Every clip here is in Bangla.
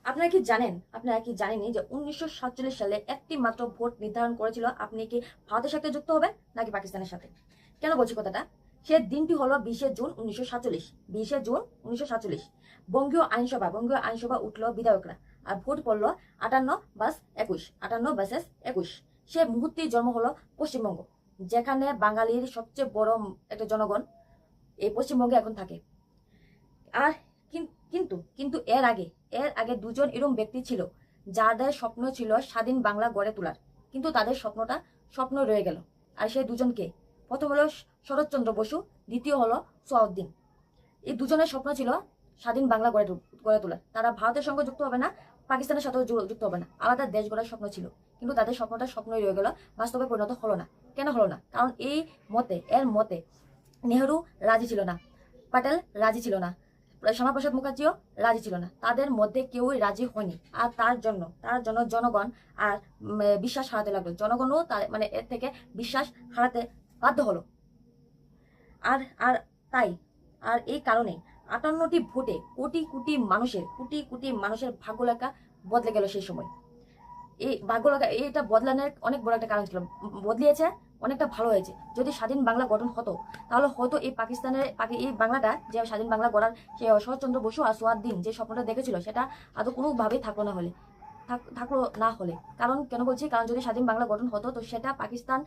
আপনারা কি জানেনই যে 1947 সালে একটি মাত্র ভোট নির্ধারণ করেছিল আপনি কি ভারতের সাথে যুক্ত হবে নাকি পাকিস্তানের সাথে। কেন বলছি কথাটা? সে দিনটি হলো 20শে জুন 1947। 20শে জুন 1947 বঙ্গীয় আইনসভা উঠলো বিধায়করা, আর ভোট পড়লো 58-21, 58 vs 21। সে মুহূর্তেই জন্ম হলো পশ্চিমবঙ্গ, যেখানে বাঙালির সবচেয়ে বড় একটা জনগণ এই পশ্চিমবঙ্গে এখন থাকে। আর কিন্তু কিন্তু এর আগে দুজন এরকম ব্যক্তি ছিল যাদের স্বপ্ন ছিল স্বাধীন বাংলা গড়ে তোলার, কিন্তু তাদের স্বপ্নটা স্বপ্ন রয়ে গেল। আর সেই দুজনকে, প্রথম হলো শরৎচন্দ্র বসু, দ্বিতীয় হলো সোয়াউদ্দিন। এই দুজনের স্বপ্ন ছিল স্বাধীন বাংলা গড়ে তোলার। তারা ভারতের সঙ্গে যুক্ত হবে না, পাকিস্তানের সাথেও যুক্ত হবে না, আলাদা দেশ গড়ার স্বপ্ন ছিল। কিন্তু তাদের স্বপ্নটা স্বপ্নই রয়ে গেল, বাস্তবে পরিণত হলো না। কেন হলো না? কারণ এর মতে নেহেরু রাজি ছিল না, প্যাটেল রাজি ছিল না, শ্যামাপ্রসাদ মুখার্জিও রাজি ছিল না। তাদের মধ্যে কেউই রাজি হয়নি। আর তার জন্য জনগণ আর বিশ্বাস হারাতে লাগলো। জনগণও এর থেকে বিশ্বাস হারাতে বাধ্য হলো। আর আর তাই আর এই কারণে 58টি ভোটে কোটি কোটি মানুষের ভাগ্যলেখা বদলে গেল সেই সময়। এই ভাগ্যলেখা এটা বদলানোর অনেক বড় একটা কারণ ছিল। বদলিয়েছে, অনেকটা ভালো হয়েছে। যদি স্বাধীন বাংলা গঠন হতো, তাহলে হয়তো এই বাংলাটা, যে স্বাধীন বাংলা গড়ার সে শরৎচন্দ্র বসু আর সোয়াদ্দিন যে স্বপ্নটা দেখেছিল, সেটা আদৌ কোনোভাবেই থাকলো না হলে। কারণ কেন বলছি? কারণ যদি স্বাধীন বাংলা গঠন হতো, তো সেটা পাকিস্তান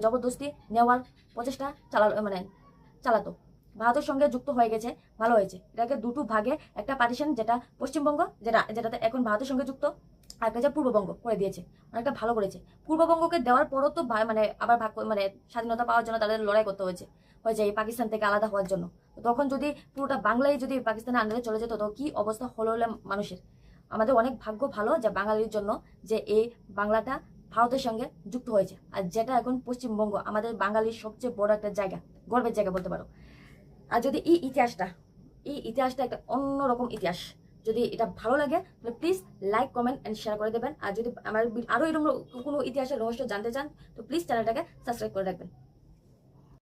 জবরদস্তি নেওয়ার প্রচেষ্টা চালাতো। ভারতের সঙ্গে যুক্ত হয়ে গেছে, ভালো হয়েছে। এটাকে দুটো ভাগে একটা পার্টিশন, যেটা পশ্চিমবঙ্গ, যেটাতে এখন ভারতের সঙ্গে যুক্ত, আর একটা যে পূর্ববঙ্গ করে দিয়েছে, অনেকটা ভালো করেছে। পূর্ববঙ্গকে দেওয়ার পরও তো আবার স্বাধীনতা পাওয়ার জন্য তাদের লড়াই করতে হয়েছে এই পাকিস্তান থেকে আলাদা হওয়ার জন্য। তো তখন যদি পুরোটা বাংলায় যদি পাকিস্তানের আন্ডারে চলে যেত, তো কি অবস্থা হলো মানুষের। আমাদের অনেক ভাগ্য ভালো যে বাঙালির জন্য, যে এই বাংলাটা ভারতের সঙ্গে যুক্ত হয়েছে। আর যেটা এখন পশ্চিমবঙ্গ আমাদের বাঙালির সবচেয়ে বড় একটা জায়গা, গর্বের জায়গা বলতে পারো। আর যদি এই ইতিহাসটা একটা অন্যরকম ইতিহাস। যদি এটা ভালো লাগে, তাহলে please like, comment and share করে দেবেন। আর যদি আমার আরো এরকম কোনো ইতিহাসের রহস্য জানতে চান, তো প্লিজ চ্যানেলটাকে সাবস্ক্রাইব করে রাখবেন।